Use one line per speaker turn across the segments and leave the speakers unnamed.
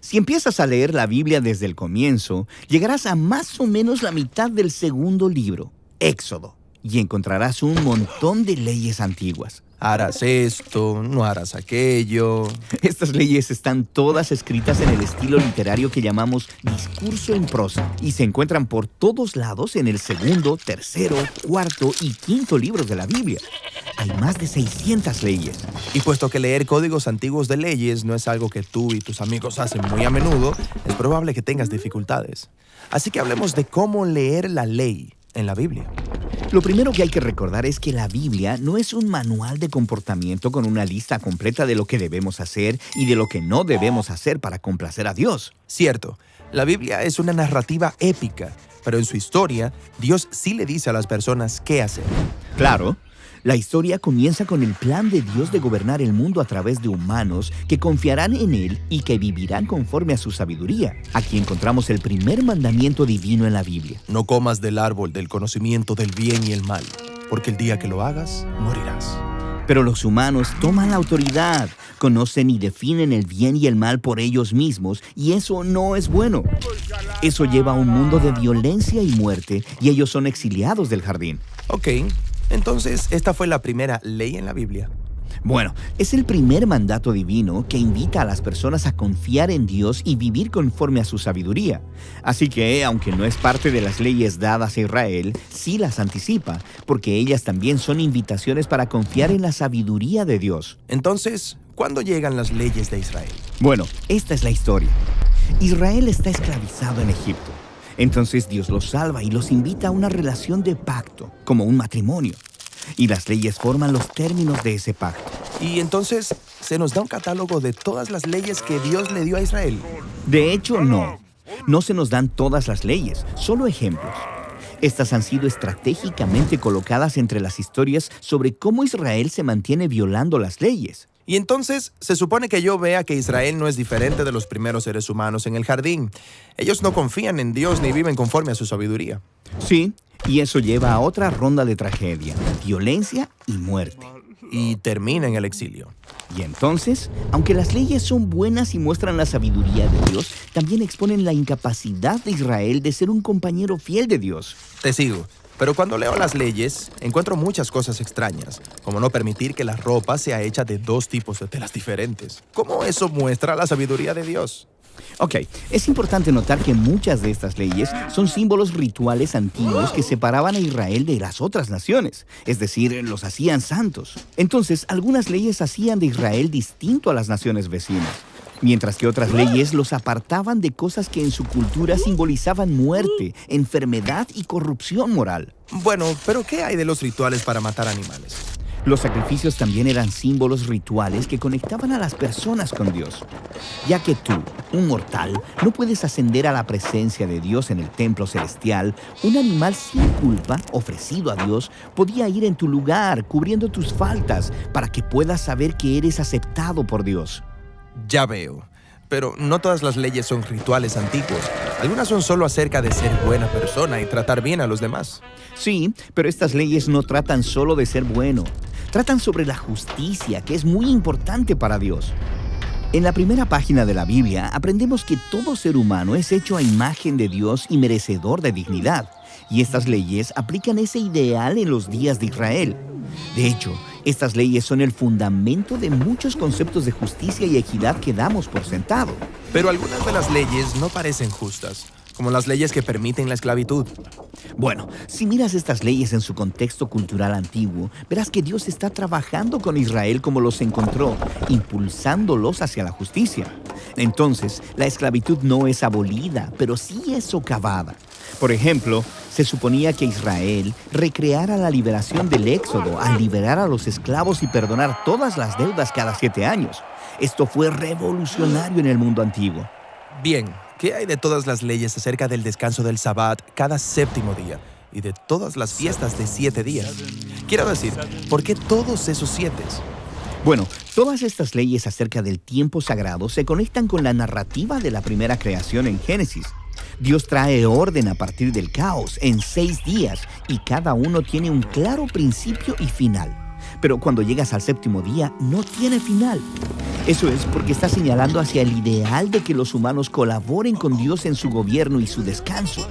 Si empiezas a leer la Biblia desde el comienzo, llegarás a más o menos la mitad del segundo libro, Éxodo, y encontrarás un montón de leyes antiguas.
Harás esto, no harás aquello.
Estas leyes están todas escritas en el estilo literario que llamamos discurso en prosa y se encuentran por todos lados en el segundo, tercero, cuarto y quinto libros de la Biblia. Hay más de 600 leyes.
Y puesto que leer códigos antiguos de leyes no es algo que tú y tus amigos hacen muy a menudo, es probable que tengas dificultades. Así que hablemos de cómo leer la ley en la Biblia.
Lo primero que hay que recordar es que la Biblia no es un manual de comportamiento con una lista completa de lo que debemos hacer y de lo que no debemos hacer para complacer a Dios.
Cierto, la Biblia es una narrativa épica, pero en su historia, Dios sí le dice a las personas qué hacer.
Claro, la historia comienza con el plan de Dios de gobernar el mundo a través de humanos que confiarán en Él y que vivirán conforme a su sabiduría. Aquí encontramos el primer mandamiento divino en la Biblia.
No comas del árbol del conocimiento del bien y el mal, porque el día que lo hagas, morirás.
Pero los humanos toman la autoridad, conocen y definen el bien y el mal por ellos mismos, y eso no es bueno. Eso lleva a un mundo de violencia y muerte, y ellos son exiliados del jardín.
Ok, entonces esta fue la primera ley en la Biblia.
Bueno, es el primer mandato divino que invita a las personas a confiar en Dios y vivir conforme a su sabiduría. Así que, aunque no es parte de las leyes dadas a Israel, sí las anticipa, porque ellas también son invitaciones para confiar en la sabiduría de Dios.
Entonces, ¿cuándo llegan las leyes de Israel?
Bueno, esta es la historia. Israel está esclavizado en Egipto. Entonces Dios los salva y los invita a una relación de pacto, como un matrimonio. Y las leyes forman los términos de ese pacto.
Y entonces, ¿se nos da un catálogo de todas las leyes que Dios le dio a Israel?
De hecho, no. No se nos dan todas las leyes, solo ejemplos. Estas han sido estratégicamente colocadas entre las historias sobre cómo Israel se mantiene violando las leyes.
Y entonces, se supone que yo vea que Israel no es diferente de los primeros seres humanos en el jardín. Ellos no confían en Dios ni viven conforme a su sabiduría.
Sí, y eso lleva a otra ronda de tragedia, violencia y muerte.
Y termina en el exilio.
Y entonces, aunque las leyes son buenas y muestran la sabiduría de Dios, también exponen la incapacidad de Israel de ser un compañero fiel de Dios.
Te sigo. Pero cuando leo las leyes, encuentro muchas cosas extrañas, como no permitir que la ropa sea hecha de dos tipos de telas diferentes. ¿Cómo eso muestra la sabiduría de Dios?
Ok, es importante notar que muchas de estas leyes son símbolos rituales antiguos que separaban a Israel de las otras naciones, es decir, los hacían santos. Entonces, algunas leyes hacían de Israel distinto a las naciones vecinas, mientras que otras leyes los apartaban de cosas que en su cultura simbolizaban muerte, enfermedad y corrupción moral.
Bueno, pero ¿qué hay de los rituales para matar animales?
Los sacrificios también eran símbolos rituales que conectaban a las personas con Dios. Ya que tú, un mortal, no puedes ascender a la presencia de Dios en el templo celestial, un animal sin culpa, ofrecido a Dios, podía ir en tu lugar, cubriendo tus faltas, para que puedas saber que eres aceptado por Dios.
Ya veo. Pero no todas las leyes son rituales antiguos. Algunas son solo acerca de ser buena persona y tratar bien a los demás.
Sí, pero estas leyes no tratan solo de ser bueno. Tratan sobre la justicia, que es muy importante para Dios. En la primera página de la Biblia aprendemos que todo ser humano es hecho a imagen de Dios y merecedor de dignidad. Y estas leyes aplican ese ideal en los días de Israel. De hecho, estas leyes son el fundamento de muchos conceptos de justicia y equidad que damos por sentado.
Pero algunas de las leyes no parecen justas, como las leyes que permiten la esclavitud.
Bueno, si miras estas leyes en su contexto cultural antiguo, verás que Dios está trabajando con Israel como los encontró, impulsándolos hacia la justicia. Entonces, la esclavitud no es abolida, pero sí es socavada. Por ejemplo, se suponía que Israel recreara la liberación del Éxodo al liberar a los esclavos y perdonar todas las deudas cada 7 años. Esto fue revolucionario en el mundo antiguo.
Bien, ¿qué hay de todas las leyes acerca del descanso del Sabbat cada séptimo día y de todas las fiestas de 7 días? Quiero decir, ¿por qué todos esos 7?
Bueno, todas estas leyes acerca del tiempo sagrado se conectan con la narrativa de la primera creación en Génesis. Dios trae orden a partir del caos en 6 días y cada uno tiene un claro principio y final. Pero cuando llegas al séptimo día, no tiene final. Eso es porque está señalando hacia el ideal de que los humanos colaboren con Dios en su gobierno y su descanso.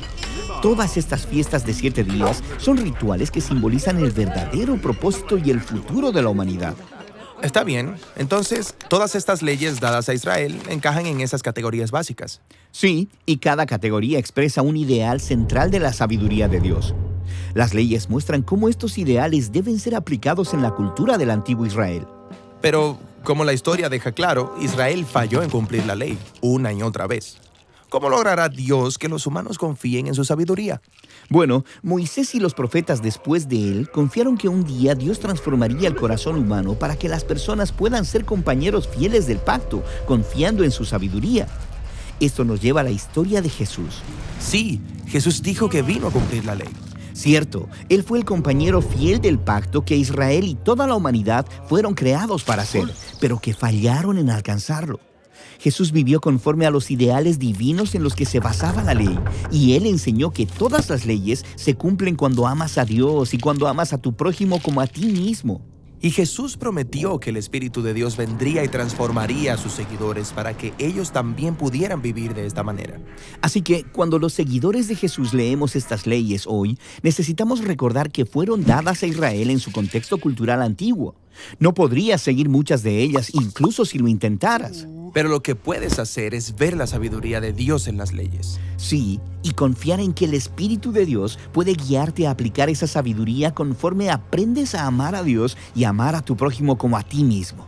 Todas estas fiestas de 7 días son rituales que simbolizan el verdadero propósito y el futuro de la humanidad.
Está bien. Entonces, todas estas leyes dadas a Israel encajan en esas categorías básicas.
Sí, y cada categoría expresa un ideal central de la sabiduría de Dios. Las leyes muestran cómo estos ideales deben ser aplicados en la cultura del antiguo Israel.
Pero, como la historia deja claro, Israel falló en cumplir la ley una y otra vez. ¿Cómo logrará Dios que los humanos confíen en su sabiduría?
Bueno, Moisés y los profetas después de él confiaron que un día Dios transformaría el corazón humano para que las personas puedan ser compañeros fieles del pacto, confiando en su sabiduría. Esto nos lleva a la historia de Jesús.
Sí, Jesús dijo que vino a cumplir la ley.
Cierto, Él fue el compañero fiel del pacto que Israel y toda la humanidad fueron creados para hacer, pero que fallaron en alcanzarlo. Jesús vivió conforme a los ideales divinos en los que se basaba la ley, y Él enseñó que todas las leyes se cumplen cuando amas a Dios y cuando amas a tu prójimo como a ti mismo.
Y Jesús prometió que el Espíritu de Dios vendría y transformaría a sus seguidores para que ellos también pudieran vivir de esta manera.
Así que cuando los seguidores de Jesús leemos estas leyes hoy, necesitamos recordar que fueron dadas a Israel en su contexto cultural antiguo. No podrías seguir muchas de ellas, incluso si lo intentaras.
Pero lo que puedes hacer es ver la sabiduría de Dios en las leyes.
Sí, y confiar en que el Espíritu de Dios puede guiarte a aplicar esa sabiduría conforme aprendes a amar a Dios y amar a tu prójimo como a ti mismo.